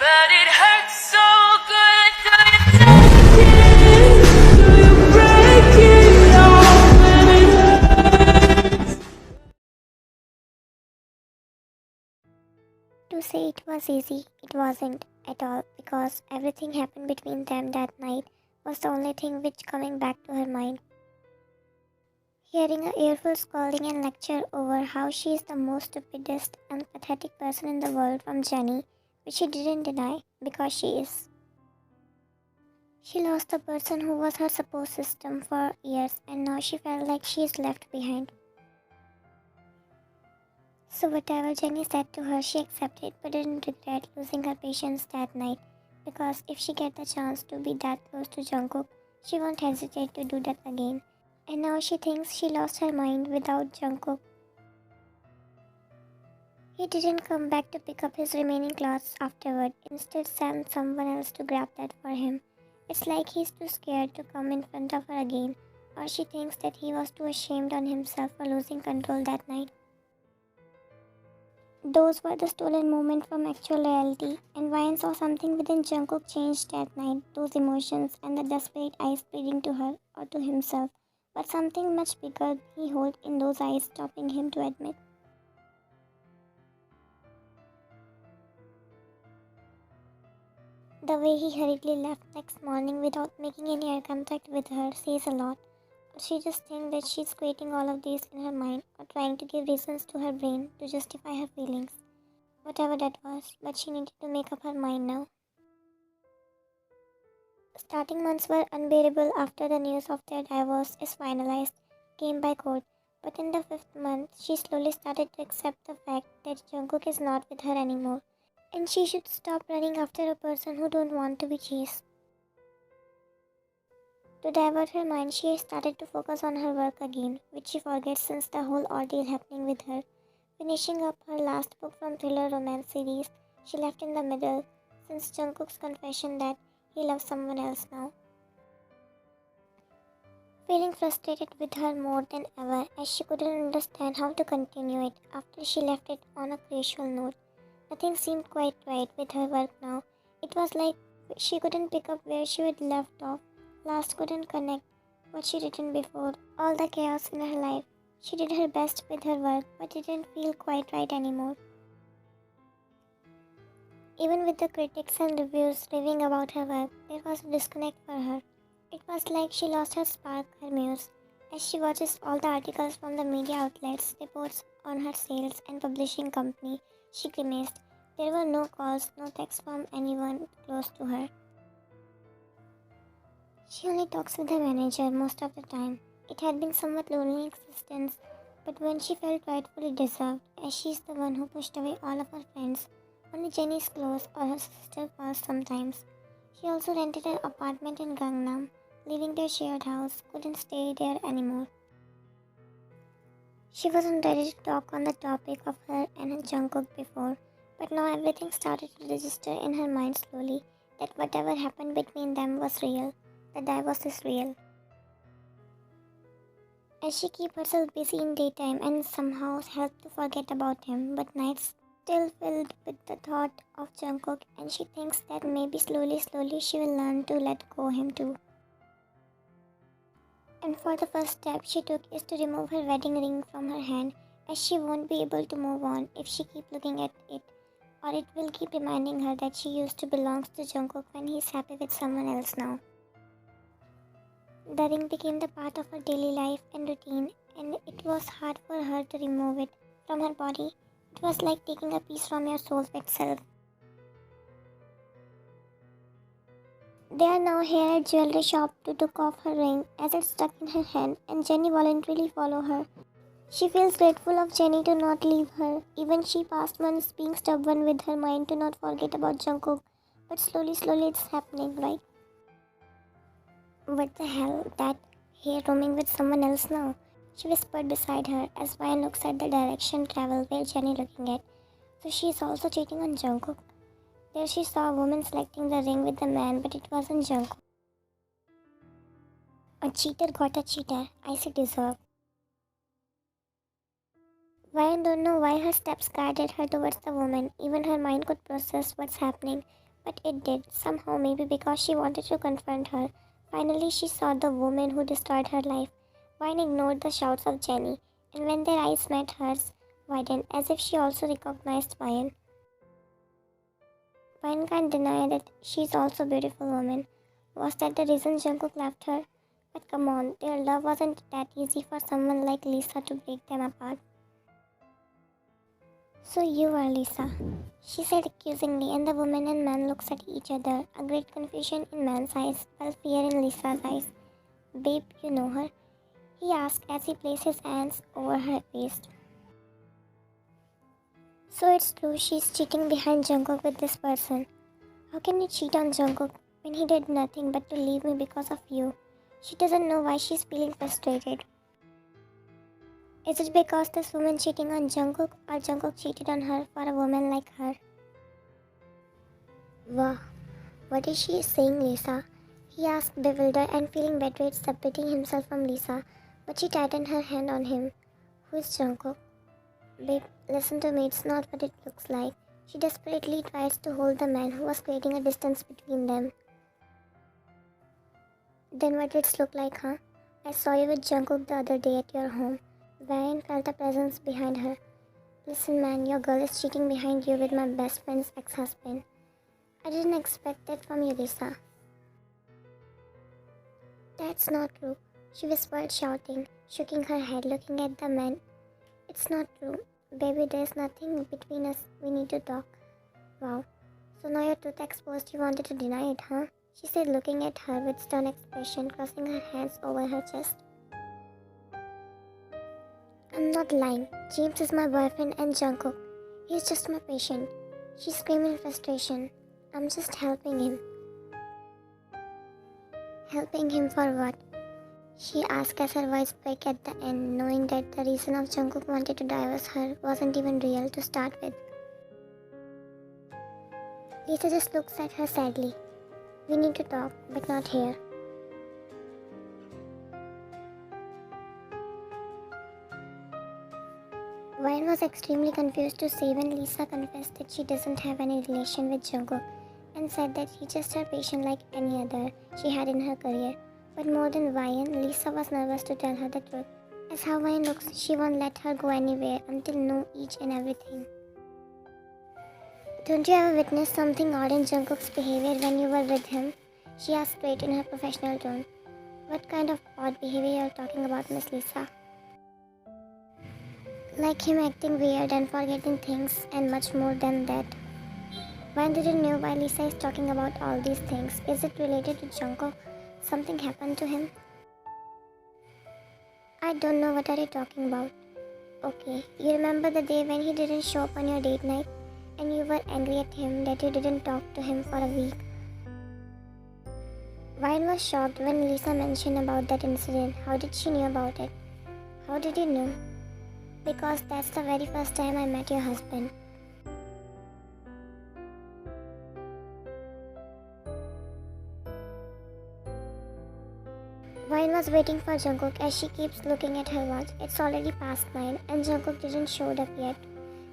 But it hurts so good. Do you break it off when it hurts? To say it was easy, it wasn't at all, because everything happened between them that night was the only thing which coming back to her mind. Hearing a earful scolding and lecture over how she is the most stupidest and pathetic person in the world from Jenny, which she didn't deny, because she is. She lost the person who was her support system for years, and now she felt like she is left behind. So whatever Jenny said to her, she accepted but didn't regret losing her patience that night, because if she get the chance to be that close to Jungkook, she won't hesitate to do that again. And now she thinks she lost her mind without Jungkook. He didn't come back to pick up his remaining clothes afterward, instead sent someone else to grab that for him. It's like he's too scared to come in front of her again, or she thinks that he was too ashamed on himself for losing control that night. Those were the stolen moments from actual reality, and Ryan saw something within Jungkook change that night, those emotions and the desperate eyes pleading to her or to himself, but something much bigger he held in those eyes, stopping him to admit. The way he hurriedly left next morning without making any eye contact with her says a lot. She just thinks that she's creating all of this in her mind or trying to give reasons to her brain to justify her feelings. Whatever that was, but she needed to make up her mind now. Starting months were unbearable after the news of their divorce is finalized, came by court. But in the fifth month, she slowly started to accept the fact that Jungkook is not with her anymore, and she should stop running after a person who don't want to be chased. To divert her mind, she started to focus on her work again, which she forgets since the whole ordeal happening with her. Finishing up her last book from thriller romance series, she left in the middle since Jungkook's confession that he loves someone else now. Feeling frustrated with her more than ever as she couldn't understand how to continue it after she left it on a casual note. Nothing seemed quite right with her work now. It was like she couldn't pick up where she had left off. Last couldn't connect what she written before. All the chaos in her life. She did her best with her work, but it didn't feel quite right anymore. Even with the critics and reviews raving about her work, there was a disconnect for her. It was like she lost her spark, her muse. As she watches all the articles from the media outlets, reports on her sales and publishing company, she grimaced. There were no calls, no texts from anyone close to her. She only talks with her manager most of the time. It had been somewhat lonely existence, but when she felt rightfully deserved, as she's the one who pushed away all of her friends. Only Jenny's close or her sister was sometimes. She also rented an apartment in Gangnam, leaving their shared house, couldn't stay there anymore. She wasn't ready to talk on the topic of her and Jungkook before, but now everything started to register in her mind slowly that whatever happened between them was real. The divorce is real. As she keeps herself busy in daytime and somehow helps to forget about him, but nights still filled with the thought of Jungkook, and she thinks that maybe slowly she will learn to let go him too. And for the first step she took is to remove her wedding ring from her hand, as she won't be able to move on if she keeps looking at it, or it will keep reminding her that she used to belong to Jungkook when he's happy with someone else now. The ring became the part of her daily life and routine, and it was hard for her to remove it from her body. It was like taking a piece from your soul itself. They are now here at jewelry shop to take off her ring as it's stuck in her hand, and Jenny voluntarily follow her. She feels grateful of Jenny to not leave her. Even she past months being stubborn with her mind to not forget about Jungkook. But slowly it's happening, right? What the hell, that here roaming with someone else now? She whispered beside her as Ryan looks at the direction travel where Jenny looking at. So she is also cheating on Jungkook. There she saw a woman selecting the ring with the man, but it wasn't Jungkook. A cheater got a cheater. I say deserve. Ryan don't know why her steps guided her towards the woman. Even her mind could process what's happening, But it did, somehow, maybe because she wanted to confront her. Finally, she saw the woman who destroyed her life. Vine ignored the shouts of Jenny, and when their eyes met, hers widened as if she also recognized Vine. Vine can't deny that she's also a beautiful woman. Was that the reason Jungkook left her? But come on, their love wasn't that easy for someone like Lisa to break them apart. So you are Lisa, she said accusingly, and the woman and man looks at each other, a great confusion in man's eyes, while fear in Lisa's eyes. Babe, you know her? He asked as he placed his hands over her waist. So it's true she's cheating behind Jungkook with this person. How can you cheat on Jungkook when he did nothing but to leave me because of you? She doesn't know why she's feeling frustrated. Is it because this woman cheating on Jungkook or Jungkook cheated on her for a woman like her? Wow, what is she saying, Lisa? He asked, bewildered and feeling betrayed, separating himself from Lisa, but she tightened her hand on him. Who is Jungkook? Babe, listen to me, it's not what it looks like. She desperately tries to hold the man who was creating a distance between them. Then what did it look like, huh? I saw you with Jungkook the other day at your home. Ryan felt a presence behind her. Listen, man, your girl is cheating behind you with my best friend's ex-husband. I didn't expect that from you, Lisa. That's not true, she whispered, shouting, shaking her head, looking at the man. It's not true. Baby, there's nothing between us. We need to talk. Wow. So now your truth exposed, you wanted to deny it, huh? She said, looking at her with stern expression, crossing her hands over her chest. I'm not lying. James is my boyfriend and Jungkook. He's just my patient. She screamed in frustration. I'm just helping him. Helping him for what? She asked as her voice broke at the end, knowing that the reason of Jungkook wanted to divorce her wasn't even real to start with. Lisa just looks at her sadly. We need to talk, but not here. Ryan was extremely confused to see when Lisa confessed that she doesn't have any relation with Jungkook and said that he's just her patient like any other she had in her career. But more than Ryan, Lisa was nervous to tell her the truth. As how Ryan looks, she won't let her go anywhere until know each and everything. Don't you ever witness something odd in Jungkook's behavior when you were with him? She asked straight in her professional tone. What kind of odd behavior are you talking about, Miss Lisa? Like him acting weird and forgetting things and much more than that. Ryan didn't know why Lisa is talking about all these things. Is it related to Jungkook? Something happened to him? I don't know, what are you talking about? Okay, you remember the day when he didn't show up on your date night and you were angry at him that you didn't talk to him for a week? Ryan was shocked when Lisa mentioned about that incident. How did she know about it? How did you know? Because that's the very first time I met your husband. Ryan was waiting for Jungkook as she keeps looking at her watch. It's already past 9 and Jungkook didn't show up yet.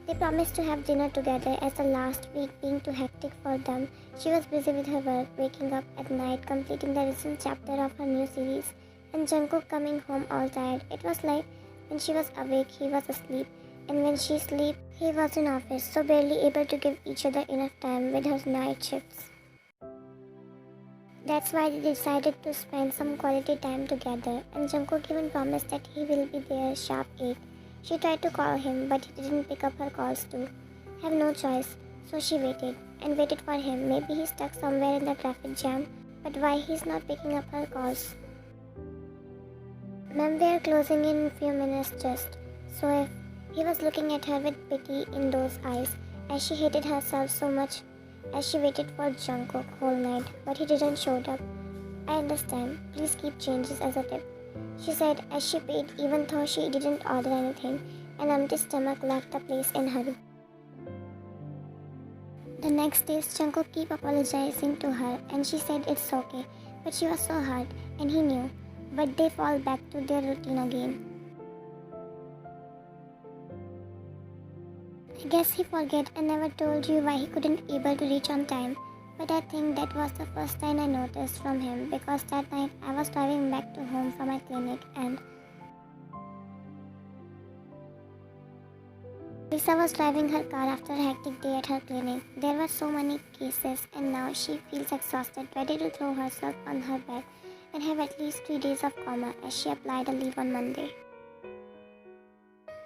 They promised to have dinner together as the last week being too hectic for them. She was busy with her work, waking up at night, completing the recent chapter of her new series, and Jungkook coming home all tired. It was like when she was awake, he was asleep, and when she slept, he was in office, so barely able to give each other enough time with her night shifts. That's why they decided to spend some quality time together, and Jungkook even promised that he will be there sharp 8. She tried to call him, but he didn't pick up her calls too. Have no choice, so she waited and waited for him. Maybe he's stuck somewhere in the traffic jam, but why he's not picking up her calls? Ma'am, we are closing in a few minutes just. So if he was looking at her with pity in those eyes, as she hated herself so much as she waited for Jungkook whole night, but he didn't show up. I understand. Please keep changes as a tip, she said as she paid even though she didn't order anything. An empty stomach left the place in a hurry. The next day, Jungkook kept apologizing to her and she said it's okay, but she was so hurt and he knew, but they fall back to their routine again. I guess he forget and never told you why he couldn't able to reach on time, But I think that was the first sign I noticed from him because that night I was driving back to home from my clinic and Lisa was driving her car after a hectic day at her clinic. There were so many cases and now she feels exhausted, ready to throw herself on her bed and have at least 3 days of coma as she applied a leave on Monday.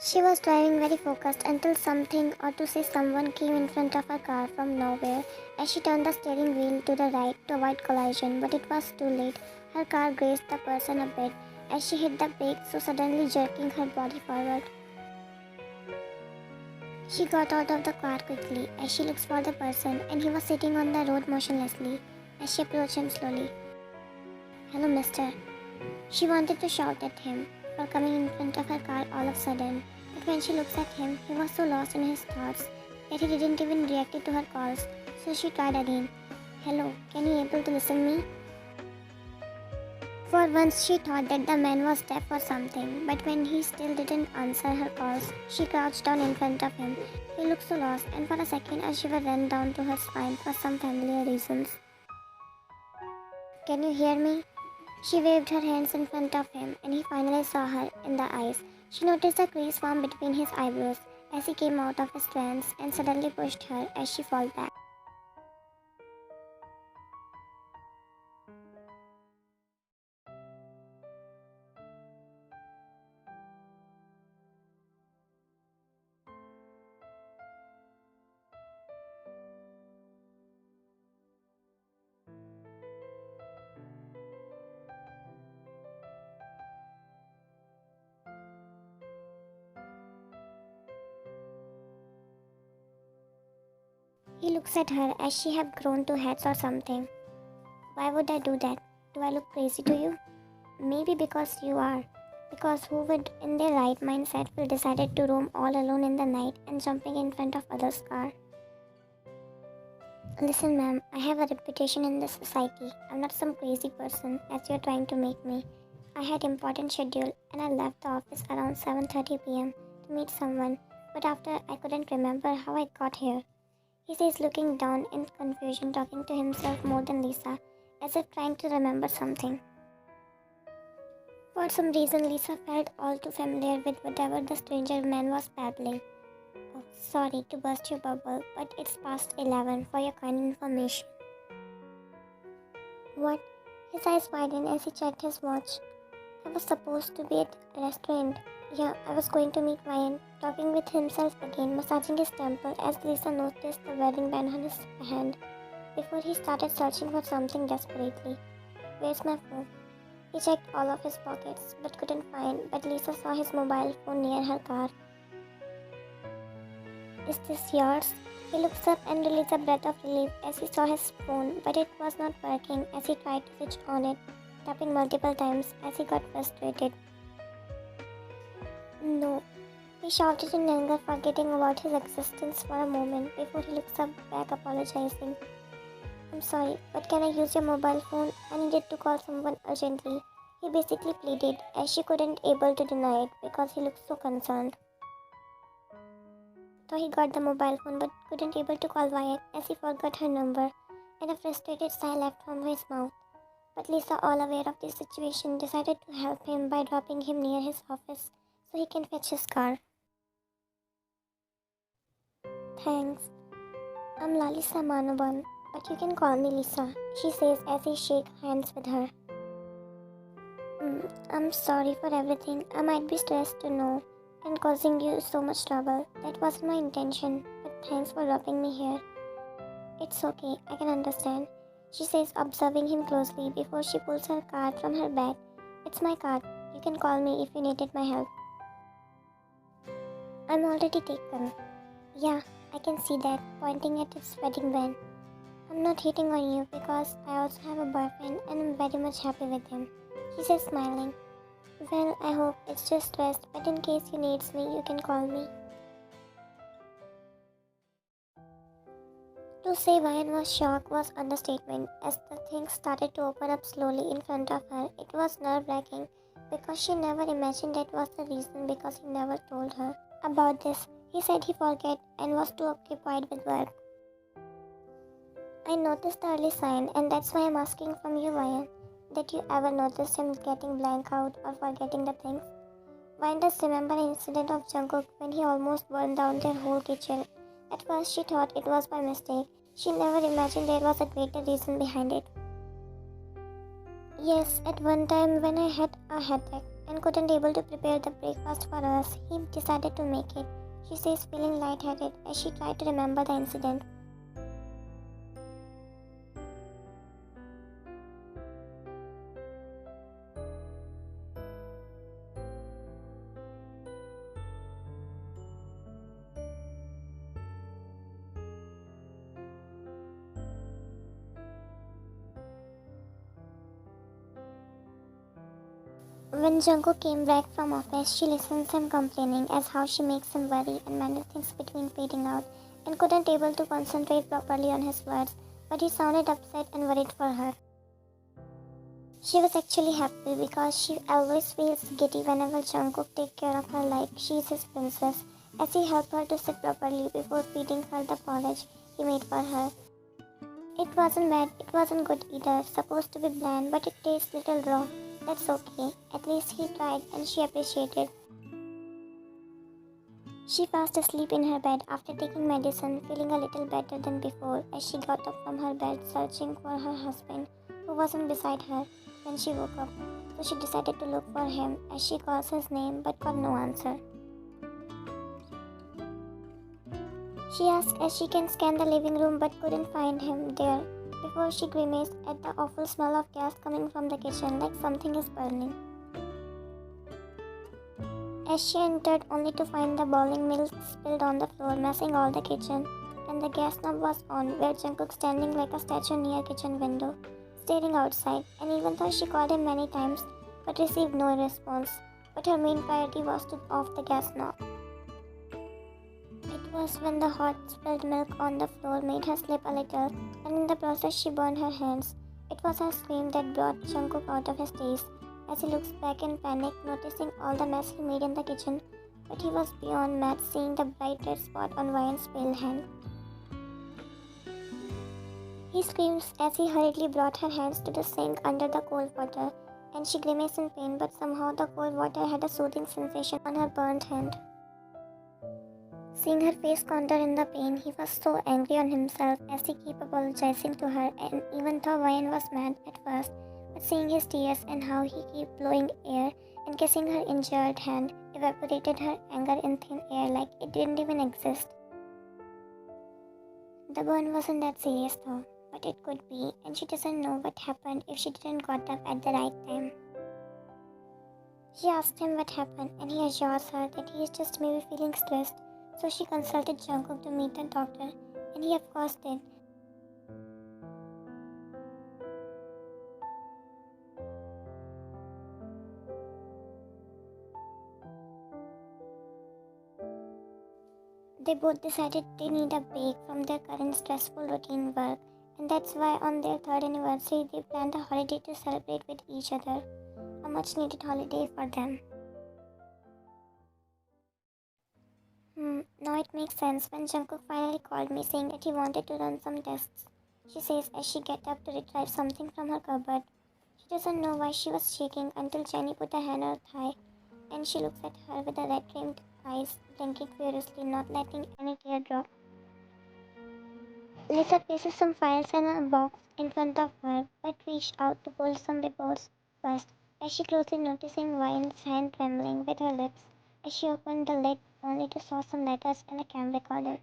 She was driving very focused until something or to say someone came in front of her car from nowhere as she turned the steering wheel to the right to avoid collision, but it was too late. Her car grazed the person a bit as she hit the brakes, so suddenly jerking her body forward. She got out of the car quickly as she looks for the person, and he was sitting on the road motionlessly as she approached him slowly. "Hello, mister." She wanted to shout at him for coming in front of her car all of a sudden, but when she looks at him, he was so lost in his thoughts that he didn't even react to her calls, so she tried again. "Hello, can you able to listen me?" For once she thought that the man was deaf or something, but when he still didn't answer her calls, she crouched down in front of him. He looked so lost, and for a second a shiver ran down to her spine for some familiar reasons. "Can you hear me?" She waved her hands in front of him, and he finally saw her in the eyes. She noticed a crease form between his eyebrows as he came out of his trance and suddenly pushed her as she fell back. He looks at her as she have grown two heads or something. "Why would I do that? Do I look crazy to you?" "Maybe because you are. Because who would in their right mindset will decided to roam all alone in the night and jumping in front of others' car?" "Listen, ma'am, I have a reputation in this society. I'm not some crazy person as you're trying to make me. I had important schedule and I left the office around 7:30 p.m. to meet someone, but after I couldn't remember how I got here." He says, looking down in confusion, talking to himself more than Lisa, as if trying to remember something. For some reason, Lisa felt all too familiar with whatever the stranger man was babbling. "Oh, sorry to burst your bubble, but it's past 11 for your kind information." "What?" His eyes widened as he checked his watch. "I was supposed to be at a restaurant. Yeah, I was going to meet Ryan," talking with himself again, massaging his temple as Lisa noticed the wedding band on his hand before he started searching for something desperately. "Where's my phone?" He checked all of his pockets but couldn't find, but Lisa saw his mobile phone near her car. "Is this yours?" He looks up and released a breath of relief as he saw his phone, but it was not working as he tried to switch on it, tapping multiple times as he got frustrated. "No," he shouted in anger, forgetting about his existence for a moment before he looks up back apologizing. "I'm sorry, but can I use your mobile phone? I needed to call someone urgently." He basically pleaded as she couldn't able to deny it because he looked so concerned. So he got the mobile phone but couldn't able to call Wyatt as he forgot her number, and a frustrated sigh left from his mouth. But Lisa, all aware of the situation, decided to help him by dropping him near his office so he can fetch his car. "Thanks. I'm Lalisa Manoban, but you can call me Lisa," she says as he shakes hands with her. "I'm sorry for everything. I might be stressed to know and causing you so much trouble. That wasn't my intention, but thanks for dropping me here." "It's okay, I can understand," she says, observing him closely before she pulls her card from her bag. "It's my card. You can call me if you needed my help." "I'm already taken." "Yeah, I can see that," pointing at its wedding band. "I'm not hitting on you because I also have a boyfriend and I'm very much happy with him," she says, smiling. "Well, I hope it's just stress, but in case you needs me, you can call me." To say Ryan was shocked was understatement as the things started to open up slowly in front of her. It was nerve-wracking because she never imagined that was the reason because he never told her about this. He said he forgot and was too occupied with work. I noticed the early sign, and that's why I'm asking from you, Ryan. Did you ever notice him getting blank out or forgetting the things? Ryan does remember an incident of Jungkook when he almost burned down their whole kitchen. At first, she thought it was by mistake. She never imagined there was a greater reason behind it. Yes, at one time when I had a headache and couldn't able to prepare the breakfast for us, he decided to make it. She says feeling lightheaded as she tried to remember the incident. When Jungkook came back from office, she listens him complaining as how she makes him worry and manage things between fading out and couldn't able to concentrate properly on his words, but he sounded upset and worried for her. She was actually happy because she always feels giddy whenever Jungkook takes care of her like she's his princess, as he helped her to sit properly before feeding her the porridge he made for her. It wasn't bad, it wasn't good either, supposed to be bland, but it tastes little raw. That's okay, at least he tried and she appreciated. She fast asleep in her bed after taking medicine, feeling a little better than before as she got up from her bed searching for her husband, who wasn't beside her when she woke up. So she decided to look for him as she calls his name but got no answer. She asked as she can scan the living room but couldn't find him there before she grimaced at the awful smell of gas coming from the kitchen like something is burning. As she entered only to find the boiling milk spilled on the floor, messing all the kitchen, and the gas knob was on where Jungkook standing like a statue near kitchen window, staring outside, and even though she called him many times but received no response, but her main priority was to off the gas knob. It was when the hot spilled milk on the floor made her slip a little, and in the process she burned her hands. It was her scream that brought Jungkook out of his daze, as he looks back in panic, noticing all the mess he made in the kitchen, but he was beyond mad seeing the bright red spot on Ryan's pale hand. He screams as he hurriedly brought her hands to the sink under the cold water, and she grimaced in pain, but somehow the cold water had a soothing sensation on her burnt hand. Seeing her face contour in the pain, he was so angry on himself as he kept apologizing to her, and even though Ryan was mad at first, but seeing his tears and how he kept blowing air and kissing her injured hand evaporated her anger in thin air like it didn't even exist. The burn wasn't that serious though, but it could be, and she doesn't know what happened if she didn't got up at the right time. She asked him what happened, and he assures her that he is just maybe feeling stressed, so she consulted Jungkook to meet a doctor, and he of course did. They both decided they need a break from their current stressful routine work, and that's why on their third anniversary they planned a holiday to celebrate with each other, a much needed holiday for them. Now it makes sense when Jungkook finally called me saying that he wanted to run some tests. She says as she gets up to retrieve something from her cupboard. She doesn't know why she was shaking until Jenny put a hand on her thigh, and she looks at her with the red-rimmed eyes blinking furiously, not letting any tear drop. Lisa places some files in a box in front of her, but reached out to pull some reports first, as she closely noticing Ryan's hand trembling with her lips as she opened the lid only to saw some letters and a camera recorder.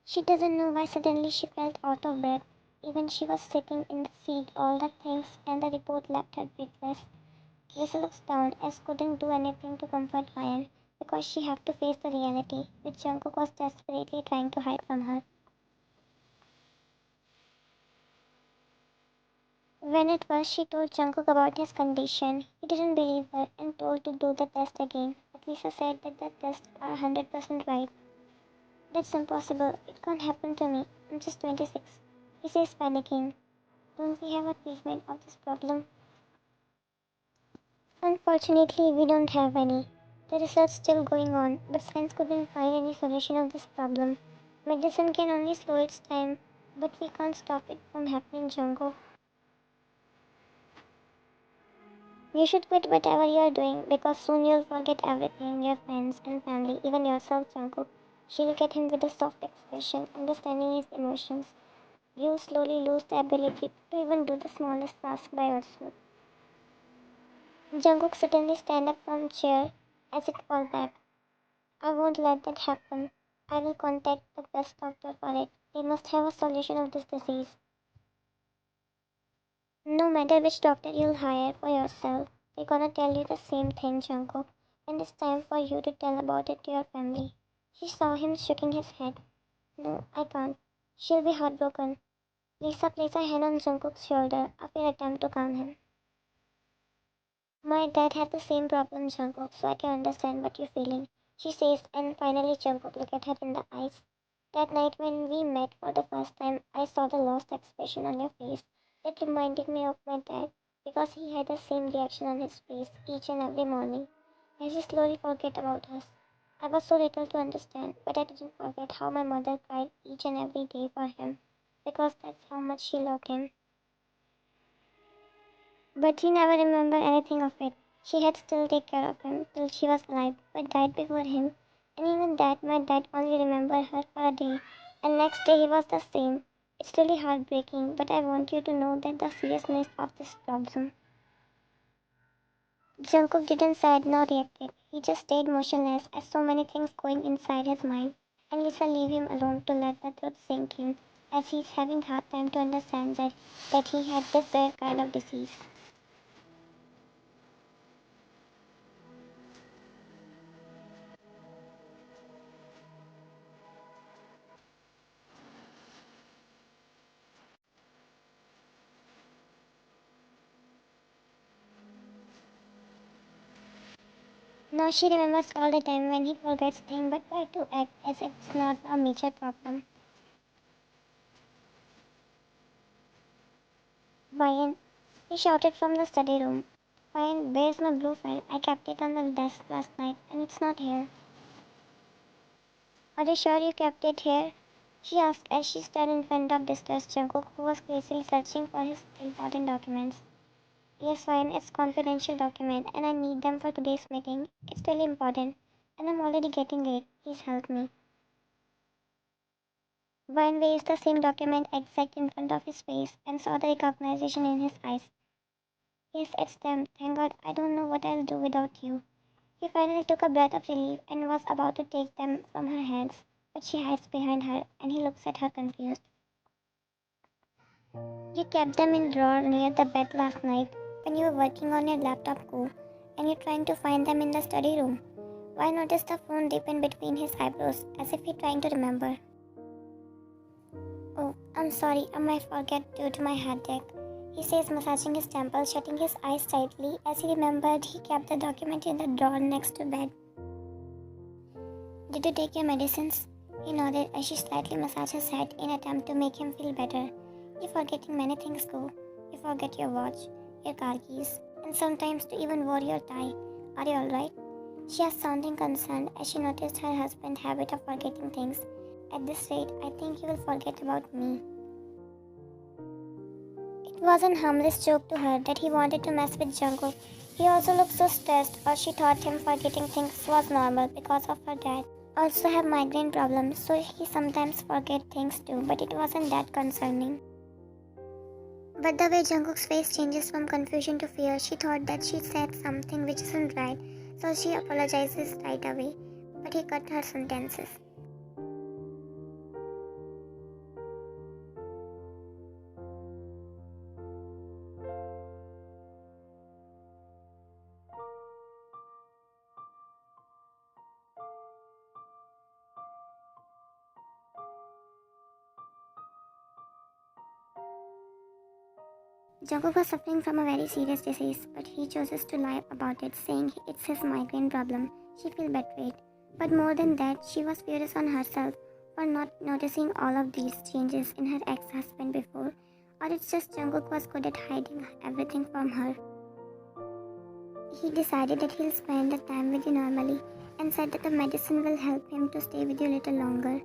She doesn't know why suddenly she felt out of breath. Even she was sitting in the seat, all the things and the report left her breathless. Lisa looks down as couldn't do anything to comfort Ryan because she had to face the reality, which Jungkook was desperately trying to hide from her. When at first she told Jungkook about his condition, he didn't believe her and told to do the test again. But Lisa said that the tests are 100% right. That's impossible. It can't happen to me. I'm just 26. He says panicking. Don't we have a treatment of this problem? Unfortunately, we don't have any. The research still going on, but science couldn't find any solution of this problem. Medicine can only slow its time, But we can't stop it from happening, Jungkook. You should quit whatever you're doing because soon you'll forget everything, your friends and family, even yourself, Jungkook. She looked at him with a soft expression, understanding his emotions. You'll slowly lose the ability to even do the smallest task by yourself. Jungkook suddenly stand up from chair as it fall back. I won't let that happen. I will contact the best doctor for it. They must have a solution of this disease. No matter which doctor you'll hire for yourself, they're gonna tell you the same thing, Jungkook. And it's time for you to tell about it to your family. She saw him shaking his head. No, I can't. She'll be heartbroken. Lisa placed her hand on Jungkook's shoulder, a fair attempt to calm him. My dad had the same problem, Jungkook, so I can understand what you're feeling, she says, and finally Jungkook looked at her in the eyes. That night when we met for the first time, I saw the lost expression on your face. It reminded me of my dad, because he had the same reaction on his face each and every morning, as he slowly forget about us. I was so little to understand, but I didn't forget how my mother cried each and every day for him, because that's how much she loved him. But he never remembered anything of it. She had still take care of him till she was alive, but died before him. And even that, my dad only remembered her for a day, and next day he was the same. It's really heartbreaking, but I want you to know that the seriousness of this problem. Jungkook didn't say nor reacted. He just stayed motionless as so many things going inside his mind. And Lisa leave him alone to let the truth sink in, as he's having hard time to understand that he had this rare kind of disease. Now she remembers all the time when he forgets things but try to act as if it's not a major problem. Ryan, he shouted from the study room. Ryan, where's my blue file? I kept it on the desk last night and it's not here. Are you sure you kept it here? She asked as she stood in front of distressed Jungkook, who was crazily searching for his important documents. Yes, Ryan, it's confidential document and I need them for today's meeting. It's really important and I'm already getting late. Please help me. Ryan raised the same document exact in front of his face and saw the recognition in his eyes. Yes, it's them. Thank God, I don't know what I'll do without you. He finally took a breath of relief and was about to take them from her hands, but she hides behind her and he looks at her confused. You kept them in drawer near the bed last night when you were working on your laptop code and you're trying to find them in the study room. Why noticed the phone dip in between his eyebrows as if he's trying to remember? Oh, I'm sorry, I might forget due to my headache. He says, massaging his temple, shutting his eyes tightly as he remembered he kept the document in the drawer next to bed. Did you take your medicines? He nodded as she slightly massaged his head in attempt to make him feel better. You're forgetting many things, Go. You forget your watch, your car keys, and sometimes to even wear your tie. Are you alright? She asked, sounding concerned as she noticed her husband's habit of forgetting things. At this rate, I think he will forget about me. It was an harmless joke to her that he wanted to mess with Jungkook. He also looked so stressed, or she thought him forgetting things was normal because of her dad. Also have migraine problems, so he sometimes forget things too, but it wasn't that concerning. But the way Jungkook's face changes from confusion to fear, she thought that she said something which isn't right, so she apologizes right away. But he cut her sentences. Jungkook was suffering from a very serious disease, but he chooses to lie about it, saying it's his migraine problem. She feels betrayed. But more than that, she was furious on herself for not noticing all of these changes in her ex-husband before. Or it's just Jungkook was good at hiding everything from her. He decided that he'll spend the time with you normally and said that the medicine will help him to stay with you a little longer.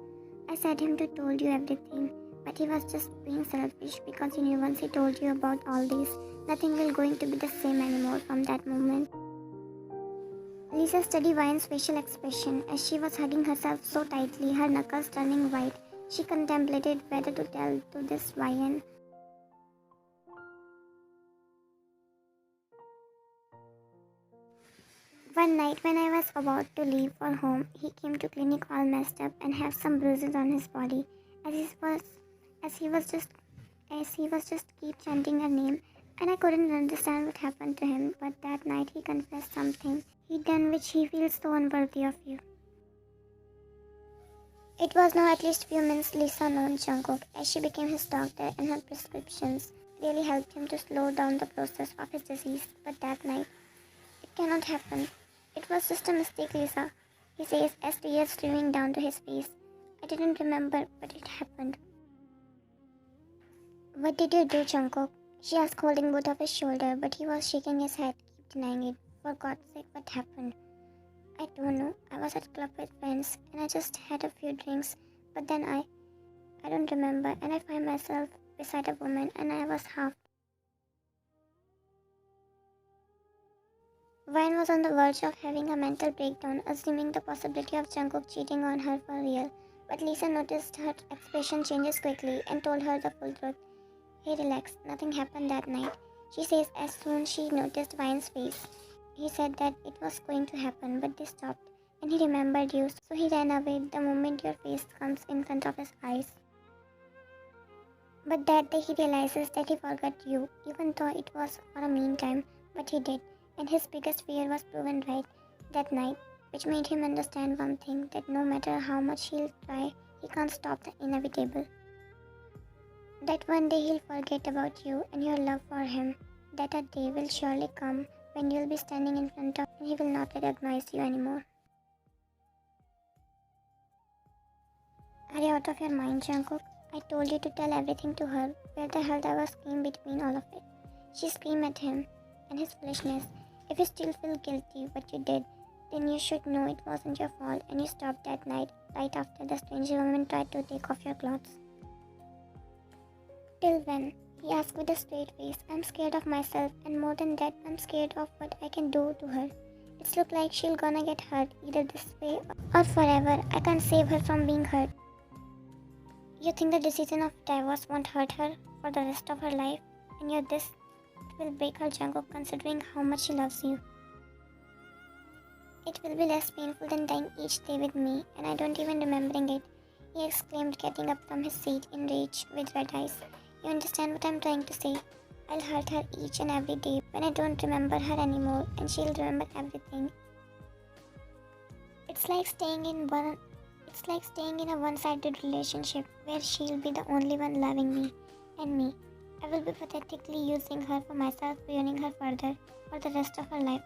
I said him to told you everything, But he was just being selfish because he knew once he told you about all this, nothing will going to be the same anymore from that moment. Lisa studied Vian's facial expression as she was hugging herself so tightly, her knuckles turning white. She contemplated whether to tell to this Vian. One night when I was about to leave for home, he came to clinic all messed up and have some bruises on his body as he was as he was just as he was just keep chanting her name, and I couldn't understand what happened to him, but that night he confessed something he'd done which he feels so unworthy of you. It was now at least few months Lisa known Jungkook as she became his doctor, and her prescriptions really helped him to slow down the process of his disease, but that night it cannot happen. It was just a mistake, Lisa, he says as tears streaming down to his face. I didn't remember, but it happened. What did you do, Jungkook? She asked, holding both of his shoulders, but he was shaking his head, keep denying it. For God's sake, what happened? I don't know. I was at club with friends, and I just had a few drinks, but then I don't remember, and I find myself beside a woman, and I was half. Vine was on the verge of having a mental breakdown, assuming the possibility of Jungkook cheating on her for real. But Lisa noticed her expression changes quickly and told her the full truth. Hey, relax, nothing happened that night, she says as soon as she noticed Vine's face. He said that it was going to happen, but they stopped, and he remembered you, so he ran away the moment your face comes in front of his eyes. But that day he realizes that he forgot you, even though it was for a meantime, but he did, and his biggest fear was proven right that night, which made him understand one thing, that no matter how much he'll try, he can't stop the inevitable. That one day he'll forget about you and your love for him, that a day will surely come when you'll be standing in front of him and he will not recognize you anymore. Are you out of your mind, Jungkook? I told you to tell everything to her. Where the hell there was came between all of it? She screamed at him and his foolishness. If you still feel guilty what you did, then you should know it wasn't your fault and you stopped that night right after the stranger woman tried to take off your clothes. Till when? He asked with a straight face. I'm scared of myself, and more than that, I'm scared of what I can do to her. It's look like she'll gonna get hurt either this way or forever. I can't save her from being hurt. You think the decision of divorce won't hurt her for the rest of her life, and you're this it will break her, Jungkook, considering how much she loves you. It will be less painful than dying each day with me, and I don't even remembering it, he exclaimed, getting up from his seat in rage with red eyes. You understand what I'm trying to say? I'll hurt her each and every day when I don't remember her anymore, and she'll remember everything. It's like staying in a one-sided relationship where she'll be the only one loving me, and me, I will be pathetically using her for myself, ruining her further for the rest of her life.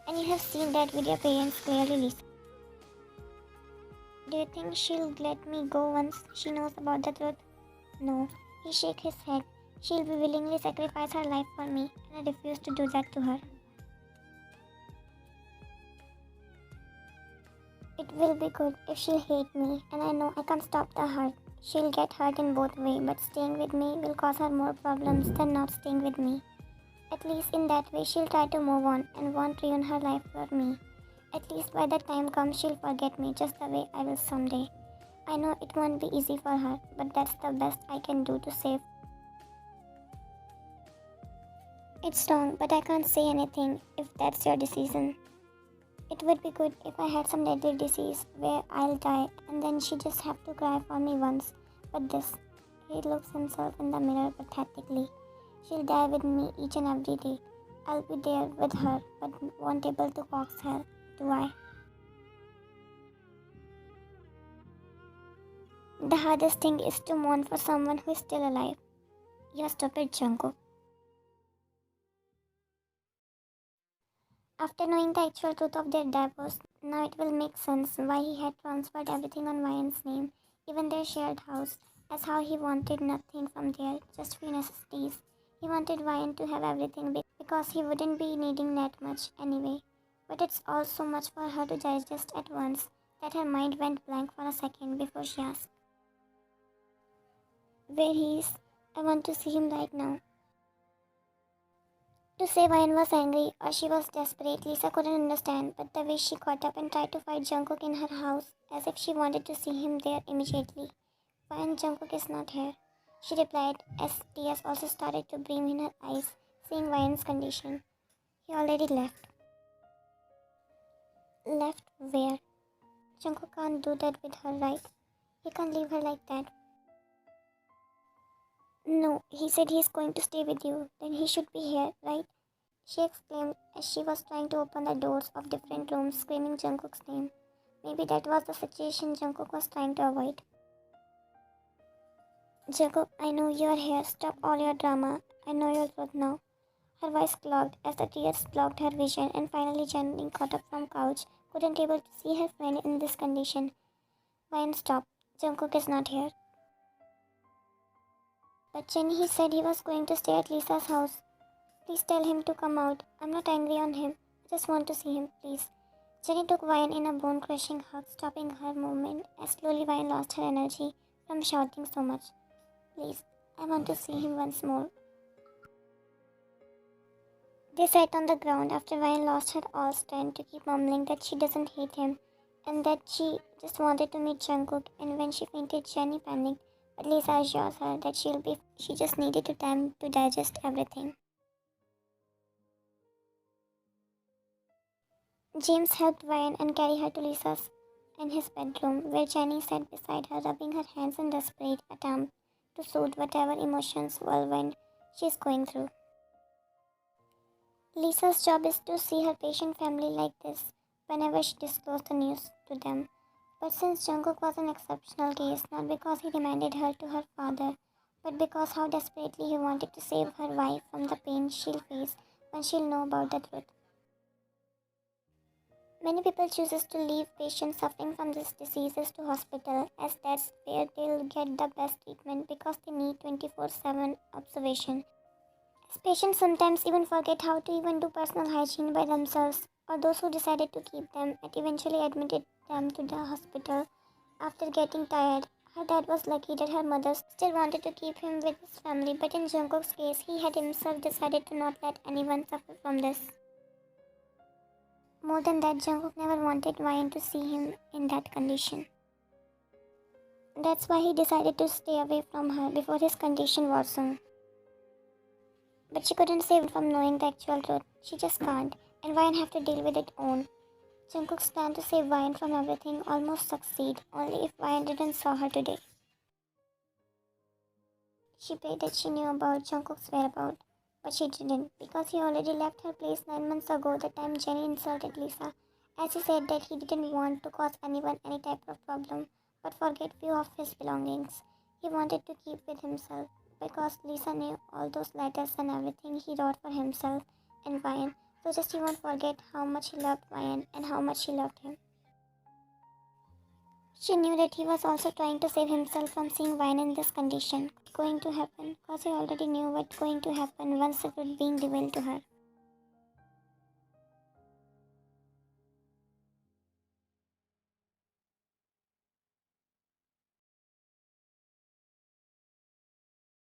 And you have seen that with your parents clearly, Lisa. Do you think she'll let me go once she knows about the truth? No. He shook his head. She'll be willingly sacrifice her life for me, and I refuse to do that to her. It will be good if she'll hate me, and I know I can't stop the hurt. She'll get hurt in both ways, but staying with me will cause her more problems than not staying with me. At least in that way she'll try to move on and won't ruin her life for me. At least by the time comes she'll forget me just the way I will someday. I know it won't be easy for her, but that's the best I can do to save. It's wrong, but I can't say anything if that's your decision. It would be good if I had some deadly disease where I'll die and then she just have to cry for me once. But this, he looks himself in the mirror pathetically. She'll die with me each and every day. I'll be there with her, but won't able to coax her, do I? The hardest thing is to mourn for someone who is still alive. You're stupid, Jungkook. After knowing the actual truth of their divorce, now it will make sense why he had transferred everything on Ryan's name, even their shared house, as how he wanted nothing from there, just few necessities. He wanted Ryan to have everything because he wouldn't be needing that much anyway. But it's all so much for her to digest at once that her mind went blank for a second before she asked. where he is. I want to see him right now. To say Ryan was angry or she was desperate, Lisa couldn't understand, but the way she got up and tried to fight Jungkook in her house, as if she wanted to see him there immediately. Ryan, Jungkook is not here, she replied as tears also started to brim in her eyes, seeing Ryan's condition. He already left. Left where? Jungkook can't do that with her, right? He can't leave her like that. No, he said he's going to stay with you. Then he should be here, right? She exclaimed as she was trying to open the doors of different rooms, screaming Jungkook's name. Maybe that was the situation Jungkook was trying to avoid. Jungkook, I know you're here. Stop all your drama. I know your truth now. Her voice clogged as the tears blocked her vision, and finally Jenny got up from couch, couldn't able to see her friend in this condition. Ryan, stop. Jungkook is not here. But Jenny, he said he was going to stay at Lisa's house. Please tell him to come out. I'm not angry on him. I just want to see him, please. Jenny took Ryan in a bone-crushing hug, stopping her movement as slowly Ryan lost her energy from shouting so much. Please, I want to see him once more. They sat on the ground after Ryan lost her all strength to keep mumbling that she doesn't hate him and that she just wanted to meet Jungkook, and when she fainted, Jenny panicked, but Lisa assures her that she'll be. She just needed time to digest everything. James helped Ryan and carry her to Lisa's in his bedroom, where Jenny sat beside her, rubbing her hands in desperate attempt to soothe whatever emotions whirlwind she is going through. Lisa's job is to see her patient family like this whenever she disclosed the news to them. But since Jungkook was an exceptional case, not because he demanded her to her father, but because how desperately he wanted to save her wife from the pain she'll face when she'll know about the truth. Many people chooses to leave patients suffering from these diseases to hospital as that's where they'll get the best treatment because they need 24/7 observation. As patients sometimes even forget how to even do personal hygiene by themselves, or those who decided to keep them and eventually admitted them to the hospital after getting tired. Her dad was lucky that her mother still wanted to keep him with his family, but in Jungkook's case, he had himself decided to not let anyone suffer from this. More than that, Jungkook never wanted Ryan to see him in that condition. That's why he decided to stay away from her before his condition worsened. But she couldn't save him from knowing the actual truth. She just can't, and Ryan have to deal with it own. Jungkook's plan to save Ryan from everything almost succeed, only if Ryan didn't saw her today. She prayed that she knew about Jungkook's whereabouts, but she didn't, because he already left her place 9 months ago the time Jenny insulted Lisa, as he said that he didn't want to cause anyone any type of problem, but forget few of his belongings. He wanted to keep with himself, because Lisa knew all those letters and everything he wrote for himself and Ryan, so just he won't forget how much he loved Ryan and how much he loved him. She knew that he was also trying to save himself from seeing Ryan in this condition going to happen, because he already knew what's going to happen once it was being revealed to her.